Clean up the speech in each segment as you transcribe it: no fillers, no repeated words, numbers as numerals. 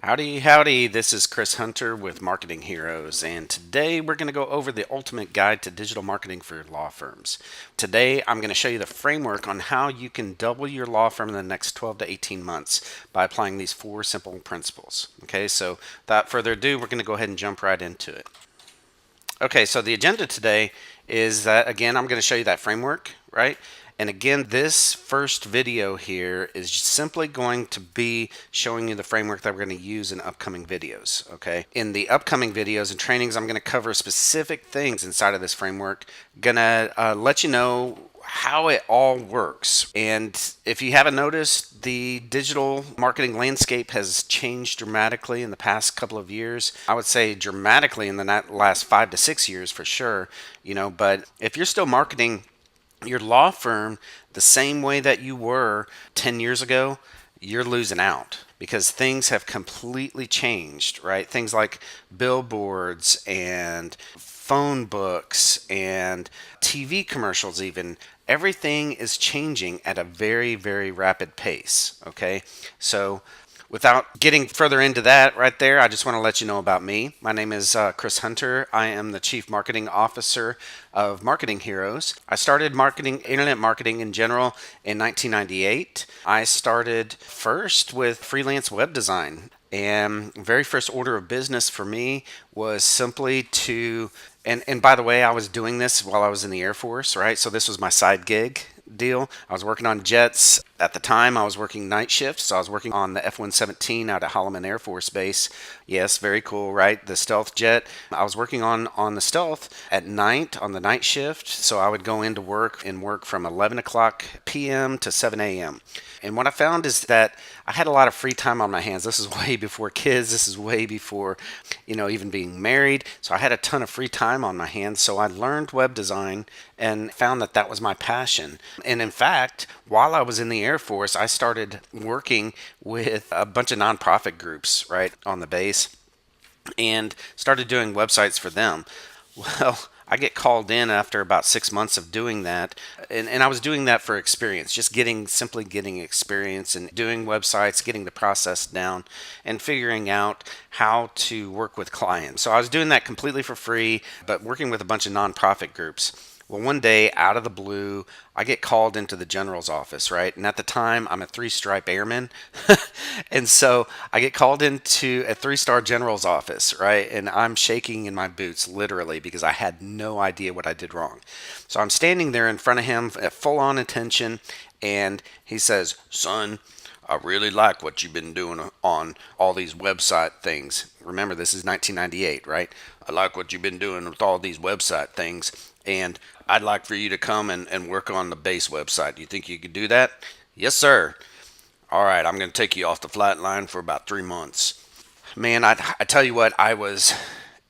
Howdy, howdy. This is Chris Hunter with Marketing Heroes, and today we're going to go over the ultimate guide to digital marketing for law firms. Today, I'm going to show you the framework on how you can double your law firm in the next 12 to 18 months by applying these four simple principles. Okay, so without further ado, we're going to go ahead and jump right into it. Okay, so the agenda today is that, again, I'm going to show you that framework, right? And again, this first video here is simply going to be showing you the framework that we're going to use in upcoming videos, okay? In the upcoming videos and trainings, I'm going to cover specific things inside of this framework. Going to let you know how it all works. And if you haven't noticed, the digital marketing landscape has changed dramatically in the past couple of years. I would say dramatically in the last 5 to 6 years for sure, but if you're still marketing your law firm the same way that you were 10 years ago, you're losing out because things have completely changed, right? Things like billboards and phone books and TV commercials, even everything is changing at a very, very rapid pace. Okay, so without getting further into that right there, I just want to let you know about me. My name is Chris Hunter. I am the Chief Marketing Officer of Marketing Heroes. I started internet marketing in general in 1998. I started first with freelance web design. And very first order of business for me was simply to, and by the way, I was doing this while I was in the Air Force, right? So this was my side gig deal. I was working on jets. At the time, I was working night shifts. So I was working on the F-117 out at Holloman Air Force Base. Yes, very cool, right? The stealth jet. I was working on the stealth at night on the night shift. So I would go into work and work from 11 o'clock p.m. to 7 a.m. And what I found is that I had a lot of free time on my hands. This is way before kids. This is way before, even being married. So I had a ton of free time on my hands. So I learned web design and found that that was my passion. And in fact, while I was in the Air Force, I started working with a bunch of nonprofit groups, right, on the base and started doing websites for them. Well, I get called in after about 6 months of doing that. And I was doing that for experience, just simply getting experience and doing websites, getting the process down and figuring out how to work with clients. So I was doing that completely for free, but working with a bunch of nonprofit groups. Well, one day out of the blue, I get called into the general's office, right? And at the time, I'm a 3-stripe airman. And so I get called into a 3-star general's office, right? And I'm shaking in my boots, literally, because I had no idea what I did wrong. So I'm standing there in front of him at full on attention. And he says, "Son, I really like what you've been doing on all these website things." Remember, this is 1998, right? "I like what you've been doing with all these website things. And I'd like for you to come and work on the base website. Do you think you could do that?" "Yes, sir." "All right, I'm going to take you off the flight line for about 3 months." Man, I tell you what, I was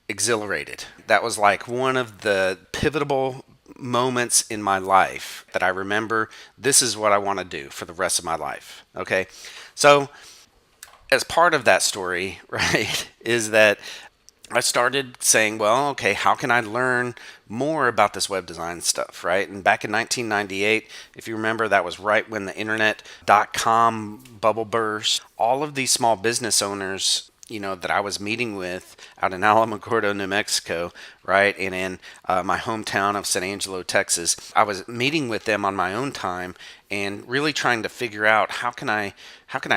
exhilarated. That was like one of the pivotal moments in my life that I remember. This is what I want to do for the rest of my life. Okay, so as part of that story, right, is that I started saying, well, okay, how can I learn more about this web design stuff, right? And back in 1998, if you remember, that was right when the internet.com bubble burst. All of these small business owners, that I was meeting with out in Alamogordo, New Mexico, right, and in my hometown of San Angelo, Texas, I was meeting with them on my own time and really trying to figure out how can I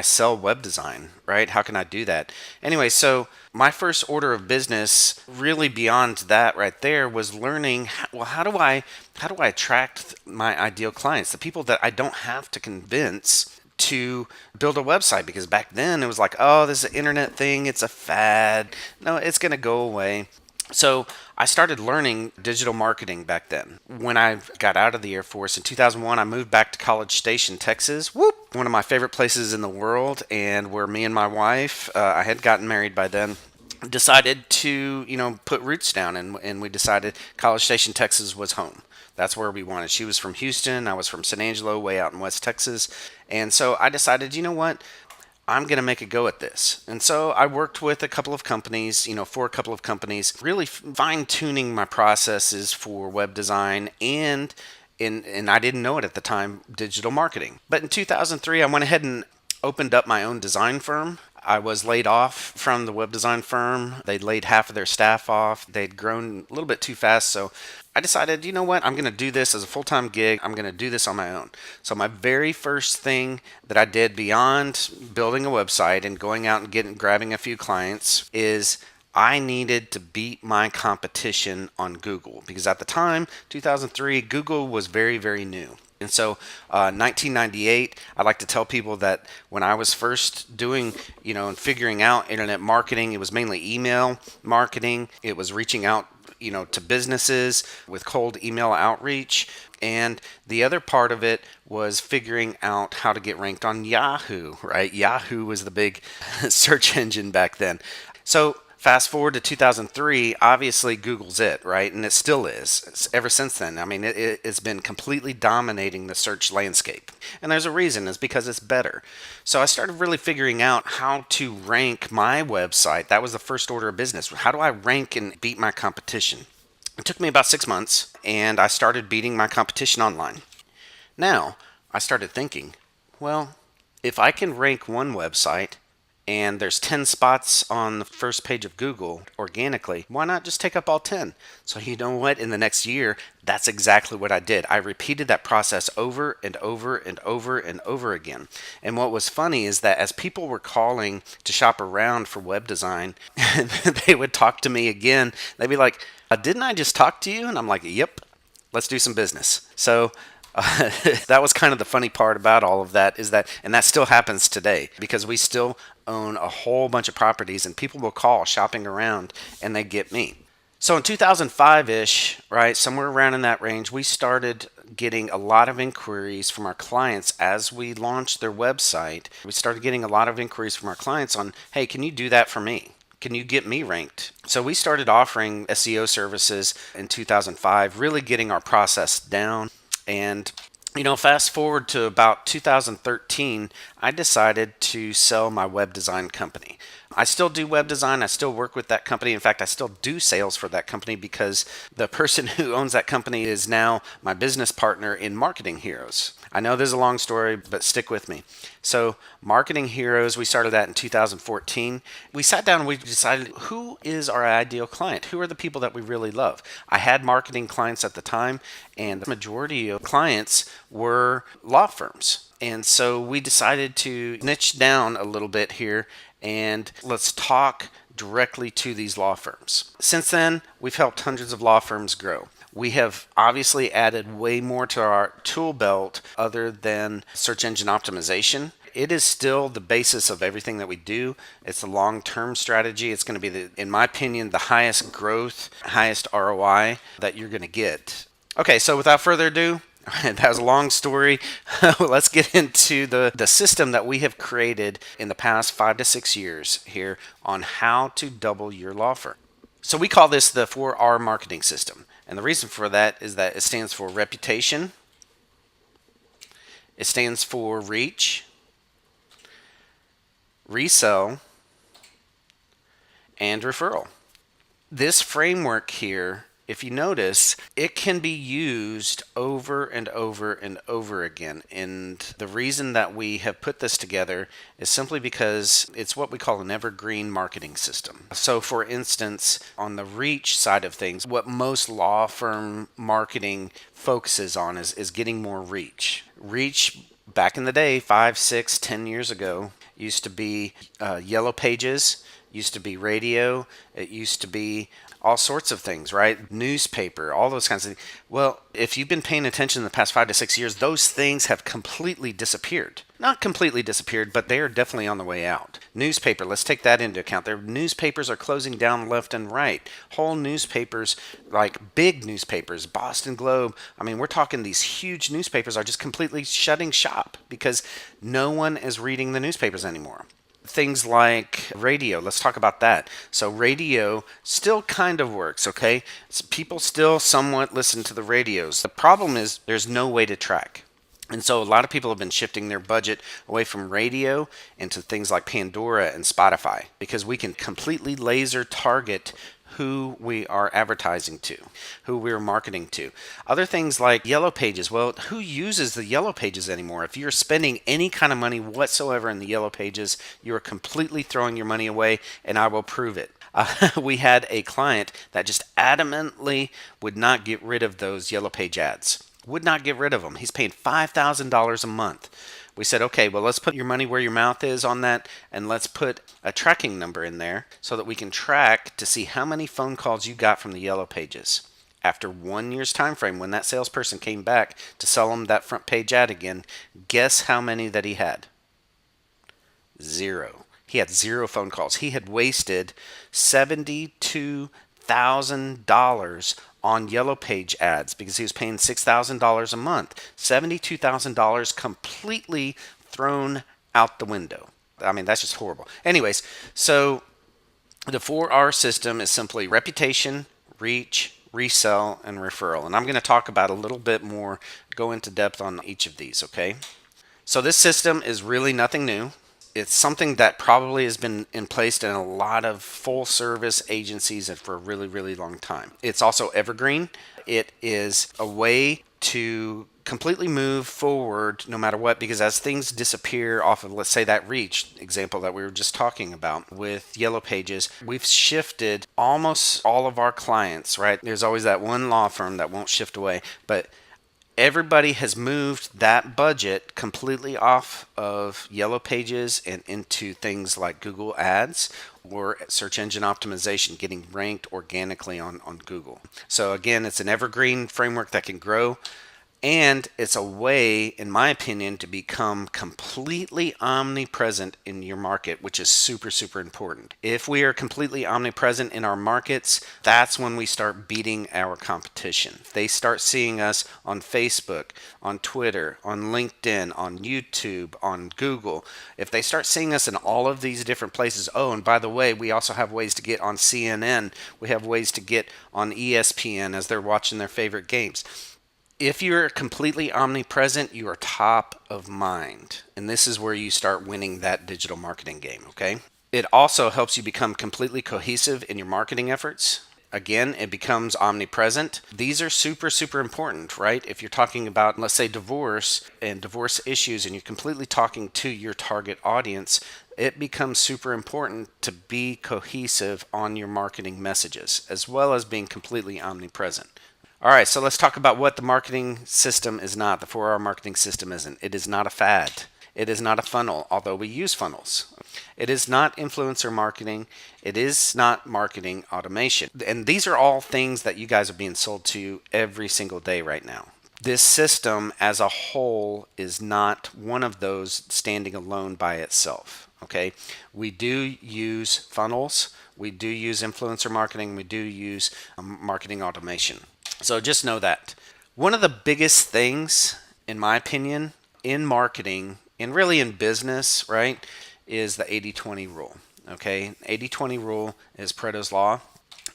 sell web design, right? How can I do that? Anyway, so my first order of business, really beyond that right there, was learning, well, how do I attract my ideal clients, the people that I don't have to convince to build a website? Because back then it was like, oh, this is an internet thing, it's a fad, no, it's going to go away. So I started learning digital marketing back then. When I got out of the Air Force in 2001, I moved back to College Station, Texas. Whoop! One of my favorite places in the world, and where me and my wife, I had gotten married by then, decided to, put roots down, and we decided College Station, Texas was home. That's where we wanted. She was from Houston. I was from San Angelo, way out in West Texas. And so I decided, you know what? I'm going to make a go at this. And so I worked with a couple of companies, for a couple of companies, really fine tuning my processes for web design and I didn't know it at the time, digital marketing. But in 2003, I went ahead and opened up my own design firm. I was laid off from the web design firm. They'd laid half of their staff off. They'd grown a little bit too fast. So I decided, you know what? I'm going to do this as a full time gig. I'm going to do this on my own. So my very first thing that I did beyond building a website and going out and grabbing a few clients is I needed to beat my competition on Google, because at the time, 2003, Google was very, very new. And so, 1998, I like to tell people that when I was first doing, and figuring out internet marketing, it was mainly email marketing. It was reaching out, to businesses with cold email outreach. And the other part of it was figuring out how to get ranked on Yahoo, right? Yahoo was the big search engine back then. So fast forward to 2003, obviously Google's it, right? And it still is. Ever since then. I mean, it's been completely dominating the search landscape. And there's a reason, it's because it's better. So I started really figuring out how to rank my website. That was the first order of business. How do I rank and beat my competition? It took me about 6 months, and I started beating my competition online. Now, I started thinking, well, if I can rank one website and there's 10 spots on the first page of Google organically, why not just take up all 10? So you know what? In the next year, that's exactly what I did. I repeated that process over and over and over and over again. And what was funny is that as people were calling to shop around for web design, they would talk to me again. They'd be like, didn't I just talk to you? And I'm like, yep, let's do some business. So that was kind of the funny part about all of that, and that still happens today, because we still own a whole bunch of properties and people will call shopping around and they get me. So in 2005-ish, right, somewhere around in that range, we started getting a lot of inquiries from our clients as we launched their website. We started getting a lot of inquiries from our clients on, hey, can you do that for me? Can you get me ranked? So we started offering SEO services in 2005, really getting our process down. And, fast forward to about 2013, I decided to sell my web design company. I still do web design. I still work with that company. In fact, I still do sales for that company because the person who owns that company is now my business partner in Marketing Heroes. I know there's a long story, but stick with me. So Marketing Heroes, we started that in 2014. We sat down and we decided, who is our ideal client? Who are the people that we really love? I had marketing clients at the time, and the majority of clients were law firms. And so we decided to niche down a little bit here and let's talk directly to these law firms. Since then, we've helped hundreds of law firms grow. We have obviously added way more to our tool belt other than search engine optimization. It is still the basis of everything that we do. It's a long-term strategy. It's going to be, in my opinion, the highest growth, highest ROI that you're going to get. Okay, so without further ado, that was a long story. Let's get into the system that we have created in the past 5 to 6 years here on how to double your law firm. So we call this the 4R marketing system. And the reason for that is that it stands for reputation, it stands for reach, resell, and referral. This framework here, if you notice, it can be used over and over and over again. And the reason that we have put this together is simply because it's what we call an evergreen marketing system. So for instance, on the reach side of things, what most law firm marketing focuses on is getting more reach. Reach back in the day, 5, 6, 10 years ago, used to be yellow pages, used to be radio, it used to be all sorts of things, right? Newspaper, all those kinds of things. Well, if you've been paying attention in the past 5 to 6 years, those things have completely disappeared. Not completely disappeared, but they are definitely on the way out. Newspaper, let's take that into account. Their newspapers are closing down left and right. Whole newspapers, like big newspapers, Boston Globe. I mean, we're talking these huge newspapers are just completely shutting shop because no one is reading the newspapers anymore. Things like radio, let's talk about that. So radio still kind of works, okay? So people still somewhat listen to the radios. The problem is there's no way to track. And so a lot of people have been shifting their budget away from radio into things like Pandora and Spotify because we can completely laser target who we are advertising to, who we're marketing to. Other things like Yellow Pages. Well, who uses the Yellow Pages anymore? If you're spending any kind of money whatsoever in the Yellow Pages, you're completely throwing your money away, and I will prove it. We had a client that just adamantly would not get rid of those Yellow Page ads. Would not get rid of them. He's paying $5,000 a month. We said, okay, well, let's put your money where your mouth is on that, and let's put a tracking number in there so that we can track to see how many phone calls you got from the Yellow Pages. After 1 year's time frame, when that salesperson came back to sell him that front page ad again, guess how many that he had? Zero. He had zero phone calls. He had wasted $72,000 on Yellow Page ads because he was paying $6,000 a month. $72,000 completely thrown out the window. I mean, that's just horrible. Anyways, so the 4R system is simply reputation, reach, resell, and referral. And I'm going to talk about a little bit more, go into depth on each of these, okay? So this system is really nothing new. It's something that probably has been in place in a lot of full service agencies and for a really, really long time. It's also evergreen. It is a way to completely move forward no matter what, because as things disappear off of, let's say, that reach example that we were just talking about with Yellow Pages, we've shifted almost all of our clients, right? There's always that one law firm that won't shift away, but everybody has moved that budget completely off of Yellow Pages and into things like Google Ads or search engine optimization, getting ranked organically on Google. So again, it's an evergreen framework that can grow. And it's a way, in my opinion, to become completely omnipresent in your market, which is super, super important. If we are completely omnipresent in our markets, that's when we start beating our competition. If they start seeing us on Facebook, on Twitter, on LinkedIn, on YouTube, on Google, if they start seeing us in all of these different places, oh, and by the way, we also have ways to get on CNN. We have ways to get on ESPN as they're watching their favorite games. If you're completely omnipresent, you are top of mind. And this is where you start winning that digital marketing game, okay? It also helps you become completely cohesive in your marketing efforts. Again, it becomes omnipresent. These are super, super important, right? If you're talking about, let's say, divorce and divorce issues, and you're completely talking to your target audience, it becomes super important to be cohesive on your marketing messages, as well as being completely omnipresent. All right, so let's talk about what the marketing system is not. The 4R marketing system isn't. It is not a fad. It is not a funnel, although we use funnels. It is not influencer marketing. It is not marketing automation. And these are all things that you guys are being sold to every single day right now. This system as a whole is not one of those standing alone by itself. Okay, we do use funnels. We do use influencer marketing. We do use marketing automation. So just know that. One of the biggest things, in my opinion, in marketing and really in business, right, is the 80-20 rule. Okay, 80-20 rule is Pareto's law,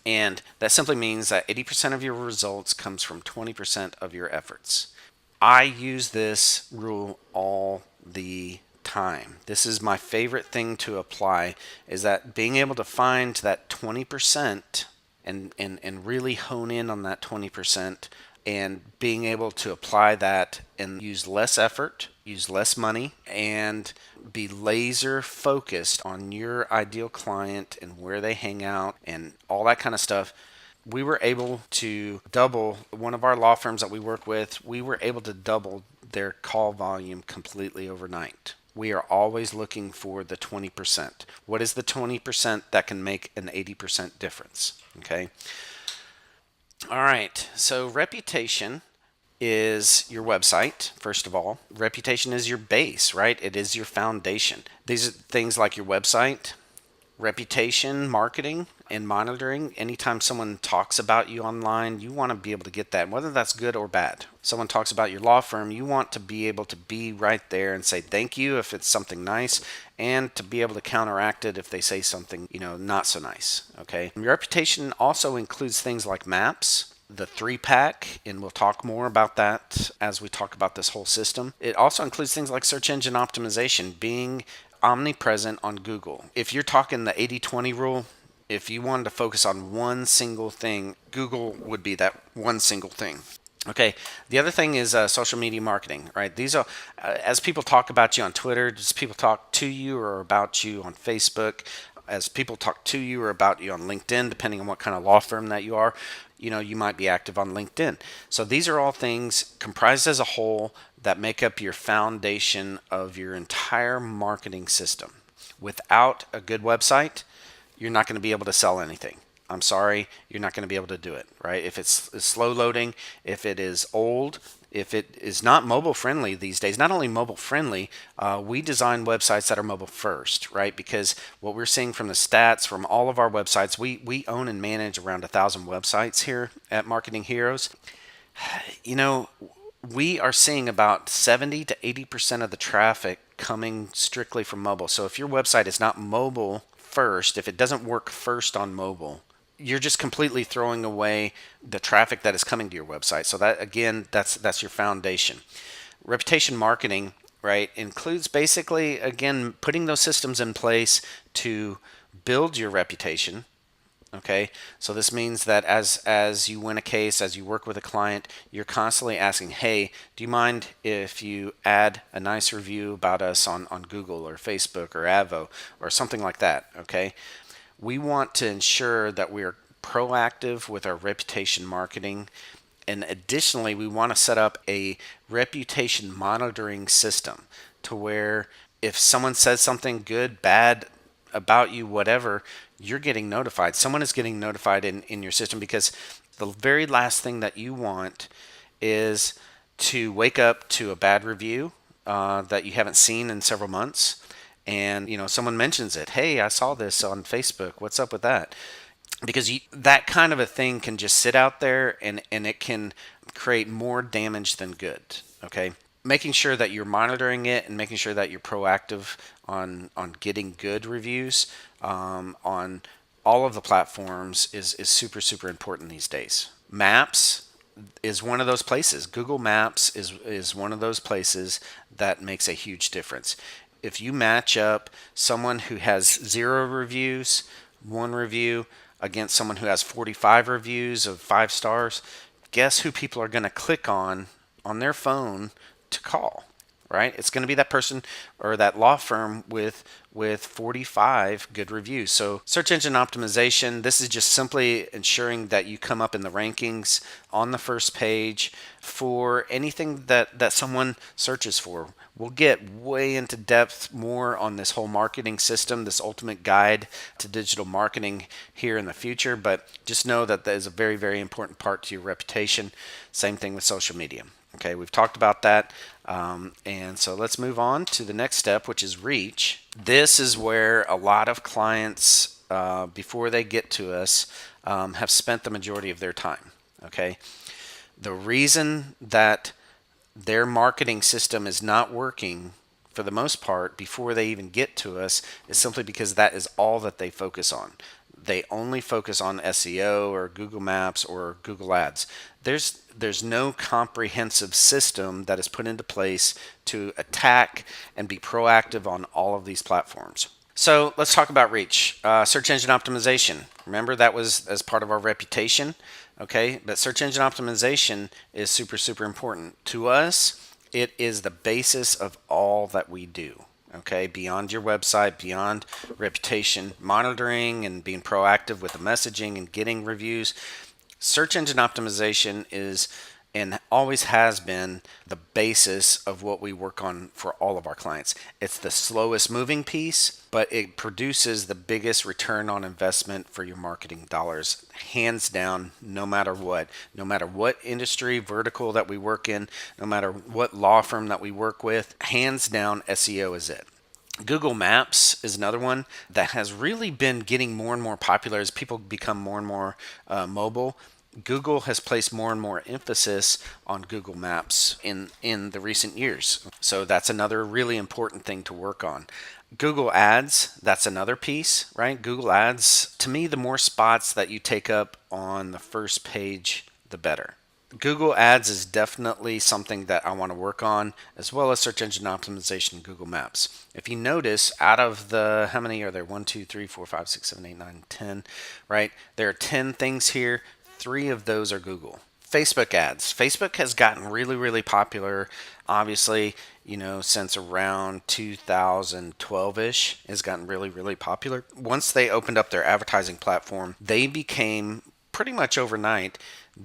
and that simply means that 80% of your results comes from 20% of your efforts. I use this rule all the time. This is my favorite thing to apply, is that being able to find that 20% and really hone in on that 20% and being able to apply that and use less effort, use less money, and be laser focused on your ideal client and where they hang out and all that kind of stuff. We were able to double one of our law firms that we work with. We were able to double their call volume completely overnight. We are always looking for the 20%. What is the 20% that can make an 80% difference? Okay. All right. So reputation is your website, first of all. Reputation is your base, right? It is your foundation. These are things like your website, reputation, marketing, and monitoring. Anytime someone talks about you online, you want to be able to get that, whether that's good or bad. Someone talks about your law firm, you want to be able to be right there and say thank you if it's something nice, and to be able to counteract it if they say something, not so nice. Okay. Your reputation also includes things like maps, the 3-pack, and we'll talk more about that as we talk about this whole system. It also includes things like search engine optimization, being omnipresent on Google. If you're talking the 80-20 rule, if you wanted to focus on one single thing, Google would be that one single thing. Okay, the other thing is social media marketing, right? These are, as people talk about you on Twitter, as people talk to you or about you on Facebook, as people talk to you or about you on LinkedIn, depending on what kind of law firm that you are, you might be active on LinkedIn. So these are all things comprised as a whole that make up your foundation of your entire marketing system. Without a good website, you're not going to be able to sell anything. I'm sorry, you're not going to be able to do it, right? If it's slow loading, if it is old, if it is not mobile friendly these days, not only mobile friendly, we design websites that are mobile first, right? Because what we're seeing from the stats from all of our websites, we own and manage around 1,000 websites here at Marketing Heroes. We are seeing about 70 to 80% of the traffic coming strictly from mobile. So if your website is not mobile first, if it doesn't work first on mobile, you're just completely throwing away the traffic that is coming to your website. So that, again, that's your foundation. Reputation marketing, right, includes basically, again, putting those systems in place to build your reputation. Okay, so this means that as you win a case, as you work with a client, you're constantly asking, hey, do you mind if you add a nice review about us on Google or Facebook or Avo or something like that? Okay, we want to ensure that we are proactive with our reputation marketing. And additionally, we want to set up a reputation monitoring system to where if someone says something good, bad about you, whatever, you're getting notified. Someone is getting notified in your system, because the very last thing that you want is to wake up to a bad review that you haven't seen in several months, and someone mentions it. Hey, I saw this on Facebook. What's up with that? Because that kind of a thing can just sit out there, and it can create more damage than good. Okay, making sure that you're monitoring it and making sure that you're proactive on getting good reviews on all of the platforms is super important these days. Maps is one of those places. Google Maps is one of those places that makes a huge difference. If you match up someone who has 0 reviews, 1 review, against someone who has 45 reviews of 5 stars, guess who people are going to click on their phone to call, right? It's going to be that person or that law firm with 45 good reviews. So search engine optimization, this is just simply ensuring that you come up in the rankings on the first page for anything that someone searches for. We'll get way into depth more on this whole marketing system, this ultimate guide to digital marketing here in the future, but just know that is a very important part to your reputation. Same thing with social media. Okay, we've talked about that, and so let's move on to the next step, which is reach. This is where a lot of clients, before they get to us, have spent the majority of their time. Okay, the reason that their marketing system is not working for the most part before they even get to us is simply because that is all that they focus on. They only focus on SEO or Google Maps or Google Ads. There's no comprehensive system that is put into place to attack and be proactive on all of these platforms. So let's talk about reach. Search engine optimization. Remember, that was as part of our reputation. Okay, but search engine optimization is super important. To us, it is the basis of all that we do. Okay, beyond your website, beyond reputation monitoring and being proactive with the messaging and getting reviews, search engine optimization is and always has been the basis of what we work on for all of our clients. It's the slowest moving piece, but it produces the biggest return on investment for your marketing dollars, hands down, no matter what. No matter what industry vertical that we work in, no matter what law firm that we work with, hands down, SEO is it. Google Maps is another one that has really been getting more and more popular as people become more and more mobile. Google has placed more and more emphasis on Google Maps in the recent years. So that's another really important thing to work on. Google Ads, that's another piece, right? Google Ads, to me, the more spots that you take up on the first page the better. Google Ads is definitely something that I want to work on, as well as search engine optimization in Google Maps. If you notice, out of the, how many are there? 1, 2, 3, 4, 5, 6, 7, 8, 9, 10, right? There are 10 things here. 3 of those are Google. Facebook ads. Facebook has gotten really, really popular, obviously, since around 2012-ish. Has gotten really, really popular. Once they opened up their advertising platform, they became pretty much overnight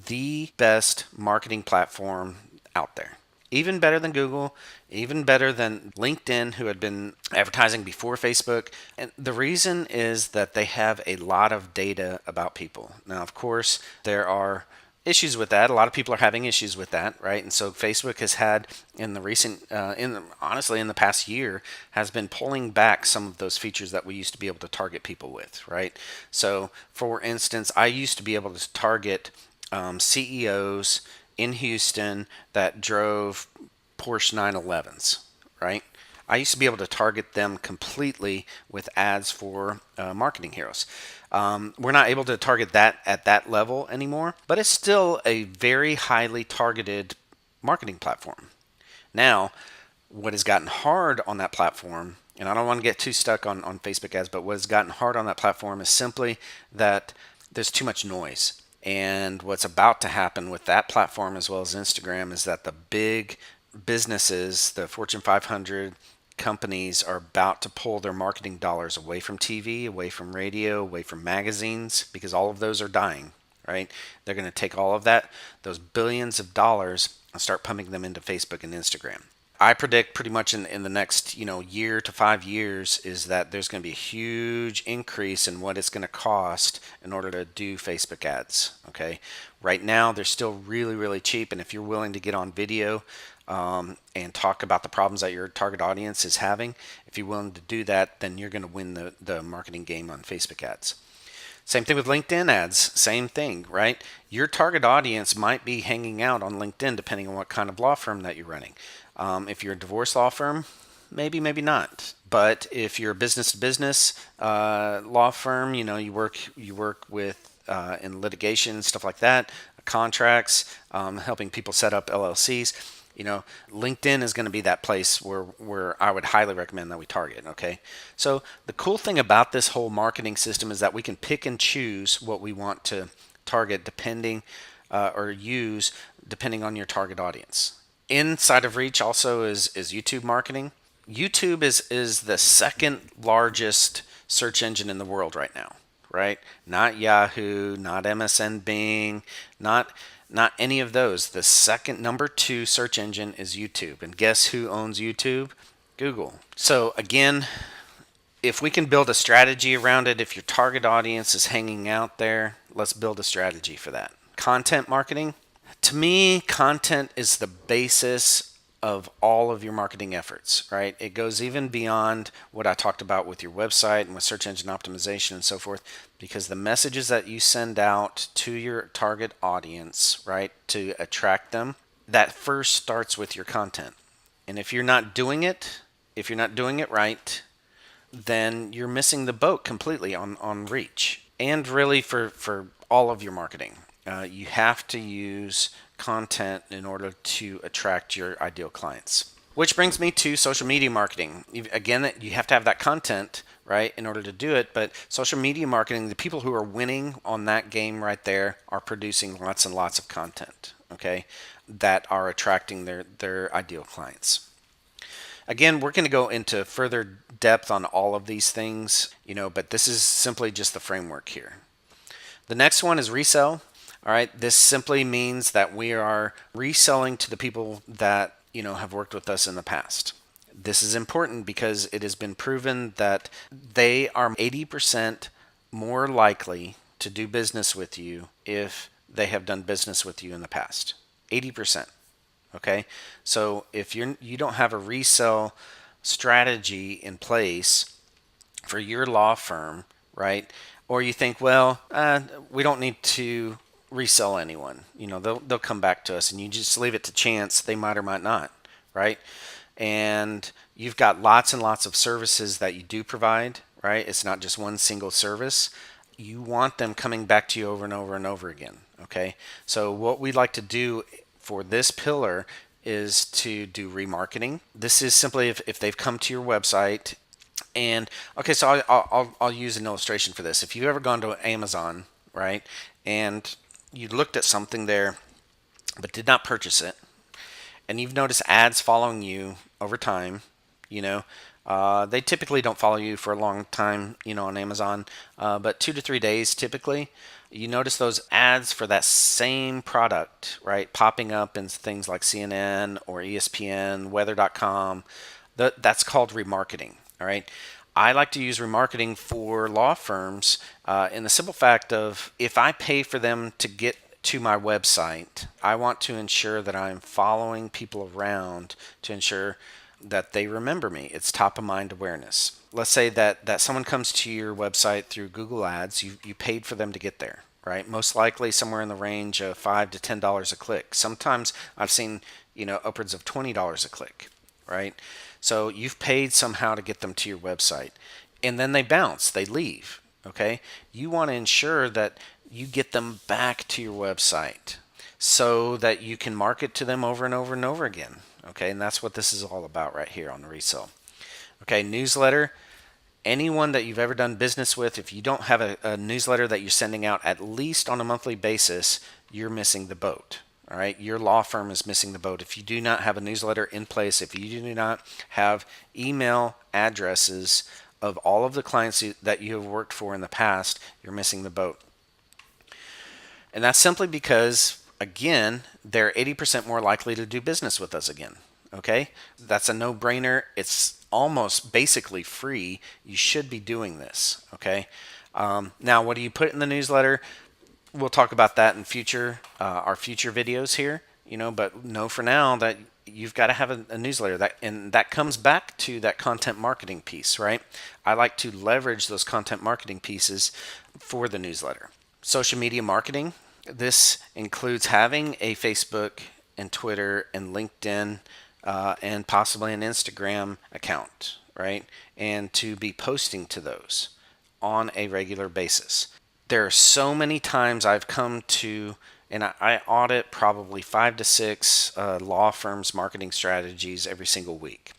the best marketing platform out there. Even better than Google, even better than LinkedIn, who had been advertising before Facebook. And the reason is that they have a lot of data about people. Now, of course, there are issues with that. A lot of people are having issues with that, right? And so Facebook has had in the recent, honestly, in the past year, has been pulling back some of those features that we used to be able to target people with, right? So, for instance, I used to be able to target CEOs in Houston that drove Porsche 911s, right? I used to be able to target them completely with ads for Marketing Heroes. We're not able to target that at that level anymore, but it's still a very highly targeted marketing platform. Now, what has gotten hard on that platform, and I don't want to get too stuck on Facebook ads, but what has gotten hard on that platform is simply that there's too much noise. And what's about to happen with that platform as well as Instagram is that the big businesses, the Fortune 500 companies, are about to pull their marketing dollars away from TV, away from radio, away from magazines, because all of those are dying, right? They're going to take all of that, those billions of dollars, and start pumping them into Facebook and Instagram. I predict pretty much in the next year to 5 years is that there's going to be a huge increase in what it's going to cost in order to do Facebook ads. Okay, right now they're still really, really cheap, and if you're willing to get on video and talk about the problems that your target audience is having, if you're willing to do that, then you're going to win the marketing game on Facebook ads. Same thing with LinkedIn ads. Same thing, right? Your target audience might be hanging out on LinkedIn depending on what kind of law firm that you're running. If you're a divorce law firm, maybe, maybe not. But if you're a business-to-business law firm, you work with in litigation, stuff like that, contracts, helping people set up LLCs. LinkedIn is going to be that place where I would highly recommend that we target. Okay, so the cool thing about this whole marketing system is that we can pick and choose what we want to target depending or use depending on your target audience. Inside of reach also is YouTube marketing. YouTube is the second largest search engine in the world right now, right? Not Yahoo, not MSN Bing, not any of those. The second number 2 search engine is YouTube. And guess who owns YouTube? Google. So again, if we can build a strategy around it, if your target audience is hanging out there, let's build a strategy for that. Content marketing. To me, content is the basis of all of your marketing efforts, right? It goes even beyond what I talked about with your website and with search engine optimization and so forth, because the messages that you send out to your target audience, right, to attract them, that first starts with your content. And if you're not doing it right, then you're missing the boat completely on reach. And really for all of your marketing. You have to use content in order to attract your ideal clients. Which brings me to social media marketing. Again, you have to have that content, right, in order to do it. But social media marketing, the people who are winning on that game right there are producing lots and lots of content, okay, that are attracting their ideal clients. Again, we're going to go into further depth on all of these things, but this is simply just the framework here. The next one is resell. All right, this simply means that we are reselling to the people that have worked with us in the past. This is important because it has been proven that they are 80% more likely to do business with you if they have done business with you in the past. 80%. Okay, so if you don't have a resell strategy in place for your law firm, right? Or you think, well, we don't need to resell anyone. They'll come back to us, and you just leave it to chance. They might or might not, right? And you've got lots and lots of services that you do provide, right? It's not just one single service. you want them coming back to you over and over and over again. Okay, so what we like to do for this pillar is to do remarketing. This is simply if they've come to your website. And okay, so I'll use an illustration for this. If you've ever gone to Amazon, right, and you looked at something there but did not purchase it, and you've noticed ads following you over time, you know, they typically don't follow you for a long time, on Amazon, but 2 to 3 days typically. You notice those ads for that same product, right, popping up in things like CNN or ESPN, weather.com. That's called remarketing, all right? I like to use remarketing for law firms in the simple fact of if I pay for them to get to my website, I want to ensure that I'm following people around to ensure that they remember me. It's top of mind awareness. Let's say that someone comes to your website through Google Ads. You paid for them to get there, right? Most likely somewhere in the range of $5 to $10 a click. Sometimes I've seen upwards of $20 a click, right? So you've paid somehow to get them to your website, and then they bounce, they leave. Okay, you want to ensure that you get them back to your website so that you can market to them over and over and over again. Okay, and that's what this is all about right here on Resell. Okay, newsletter. Anyone that you've ever done business with, if you don't have a newsletter that you're sending out at least on a monthly basis, you're missing the boat. All right, your law firm is missing the boat. If you do not have a newsletter in place, if you do not have email addresses of all of the clients that you have worked for in the past, you're missing the boat. And that's simply because, again, they're 80% more likely to do business with us again. Okay, that's a no-brainer. It's almost basically free. You should be doing this. Okay, now what do you put in the newsletter? We'll talk about that in our future videos here. But know for now that you've got to have a newsletter, and that comes back to that content marketing piece, right? I like to leverage those content marketing pieces for the newsletter. Social media marketing. This includes having a Facebook and Twitter and LinkedIn and possibly an Instagram account, right? And to be posting to those on a regular basis. There are so many times I've come to, and I audit probably 5 to 6 law firms' marketing strategies every single week.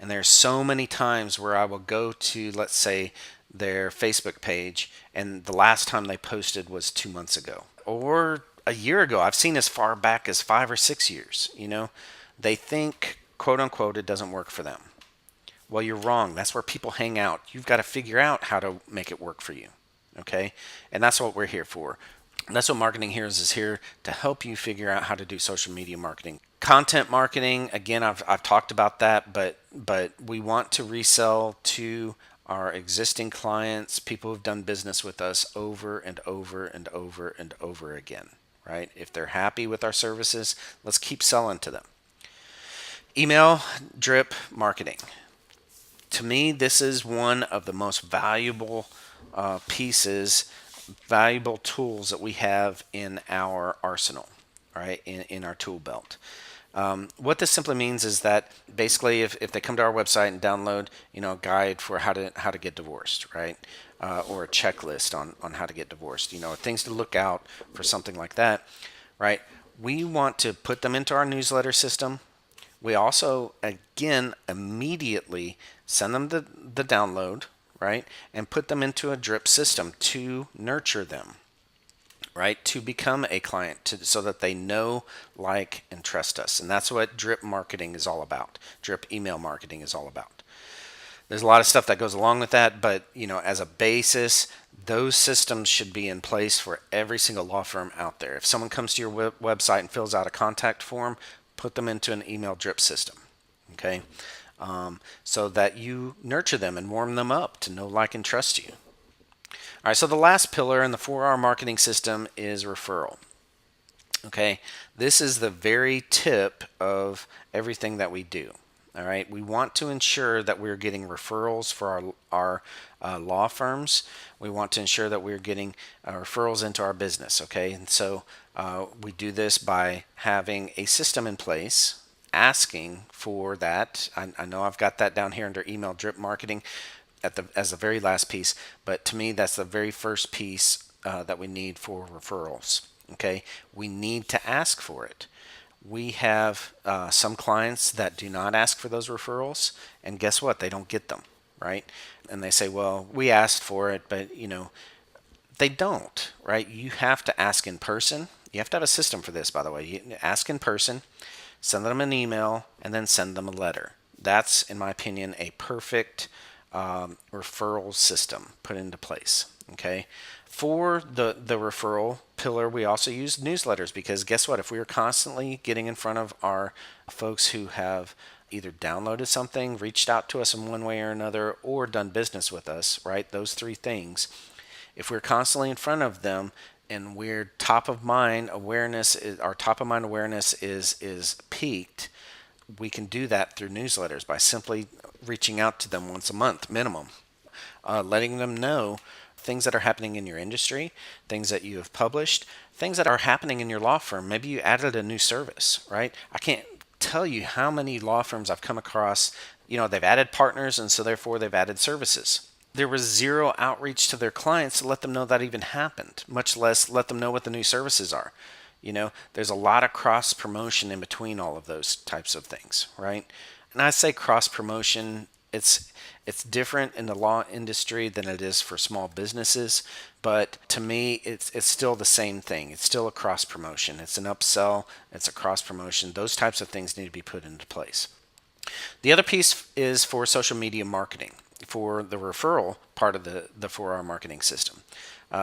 And there's so many times where I will go to, let's say, their Facebook page, and the last time they posted was 2 months ago or a year ago. I've seen as far back as 5 or 6 years. They think, quote unquote, it doesn't work for them. Well, you're wrong. That's where people hang out. You've got to figure out how to make it work for you. Okay? And that's what we're here for. That's what Marketing Heroes is here to help you figure out how to do social media marketing. Content marketing, again, I've talked about that, but we want to resell to our existing clients, people who've done business with us over and over and over and over again, right? If they're happy with our services, let's keep selling to them. Email drip marketing. To me, this is one of the most valuable valuable tools that we have in our arsenal, right? In our tool belt. What this simply means is that basically if they come to our website and download a guide for how to get divorced, right, or a checklist on how to get divorced, things to look out for, something like that, right, we want to put them into our newsletter system. We also, again, immediately send them the download, right, and put them into a drip system to nurture them, right, to become a client, so that they know, like, and trust us. And that's what drip marketing is all about. Drip email marketing is all about. There's a lot of stuff that goes along with that, but as a basis, those systems should be in place for every single law firm out there. If someone comes to your website and fills out a contact form, put them into an email drip system, okay, so that you nurture them and warm them up to know, like, and trust you. All right, so the last pillar in the 4R marketing system is referral. Okay, this is the very tip of everything that we do. All right, we want to ensure that we're getting referrals for our law firms. We want to ensure that we're getting referrals into our business. Okay, and so we do this by having a system in place, asking for that. I know I've got that down here under email drip marketing. as the very last piece, but to me that's the very first piece that we need for referrals. Okay, we need to ask for it. We have some clients that do not ask for those referrals, and guess what? They don't get them, right? And they say, "Well, we asked for it, but they don't, right? You have to ask in person. You have to have a system for this, by the way. You ask in person, send them an email, and then send them a letter. That's, in my opinion, a perfect referral system put into place. Okay. For the referral pillar, we also use newsletters because guess what? If we are constantly getting in front of our folks who have either downloaded something, reached out to us in one way or another, or done business with us, right? Those three things. If we're constantly in front of them and we're top of mind awareness is, our top of mind awareness is peaked, we can do that through newsletters by simply reaching out to them once a month minimum, letting them know things that are happening in your industry, things that you have published, things that are happening in your law firm. Maybe you added a new service, right? I can't tell you how many law firms I've come across, they've added partners and so therefore they've added services. There was zero outreach to their clients to let them know that even happened, much less let them know what the new services are. There's a lot of cross promotion in between all of those types of things, right? And I say cross promotion, it's different in the law industry than it is for small businesses, but to me it's still the same thing. It's still a cross promotion. It's an upsell, it's a cross promotion. Those types of things need to be put into place. The other piece is for social media marketing, for the referral part of the 4R marketing system.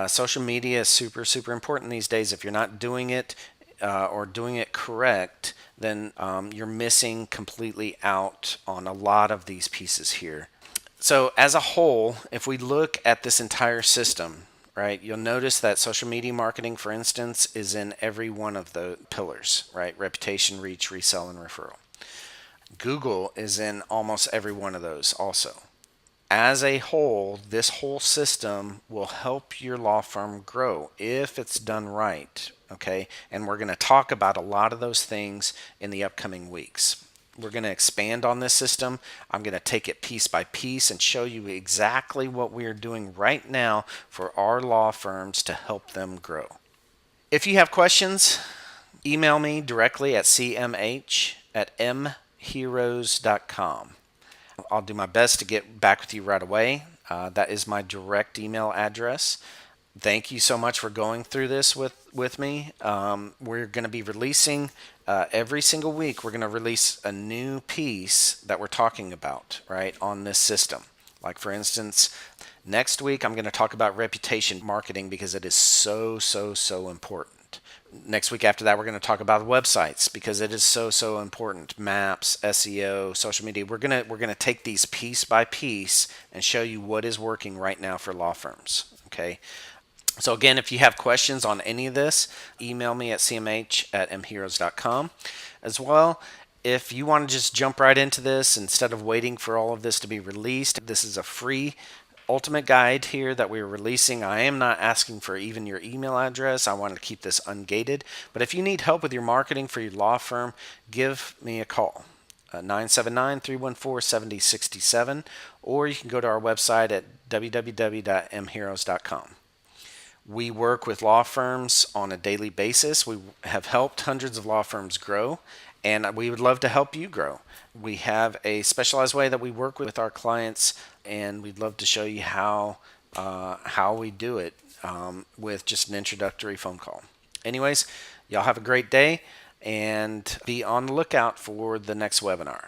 Social media is super, super important these days. If you're not doing it or doing it correct, then you're missing completely out on a lot of these pieces here. So as a whole, if we look at this entire system, right, you'll notice that social media marketing, for instance, is in every one of the pillars, right? Reputation, reach, resell, and referral. Google is in almost every one of those also. As a whole, this whole system will help your law firm grow if it's done right, okay? And we're going to talk about a lot of those things in the upcoming weeks. We're going to expand on this system. I'm going to take it piece by piece and show you exactly what we are doing right now for our law firms to help them grow. If you have questions, email me directly at cmh@mheroes.com. I'll do my best to get back with you right away. That is my direct email address. Thank you so much for going through this with me. We're going to be releasing every single week. We're going to release a new piece that we're talking about, right, on this system. Like for instance, next week I'm going to talk about reputation marketing because it is so, so, so important. Next week after that, we're going to talk about websites because it is so, so important. Maps, SEO, social media. We're gonna take these piece by piece and show you what is working right now for law firms. Okay. So again, if you have questions on any of this, email me at cmh@mheroes.com. As well, if you want to just jump right into this instead of waiting for all of this to be released, this is a free ultimate guide here that we're releasing. I am not asking for even your email address. I want to keep this ungated. But if you need help with your marketing for your law firm, give me a call. 979-314-7067, or you can go to our website at www.mheroes.com. We work with law firms on a daily basis. We have helped hundreds of law firms grow, and we would love to help you grow. We have a specialized way that we work with our clients, and we'd love to show you how we do it with just an introductory phone call. Anyways, y'all have a great day, and be on the lookout for the next webinar.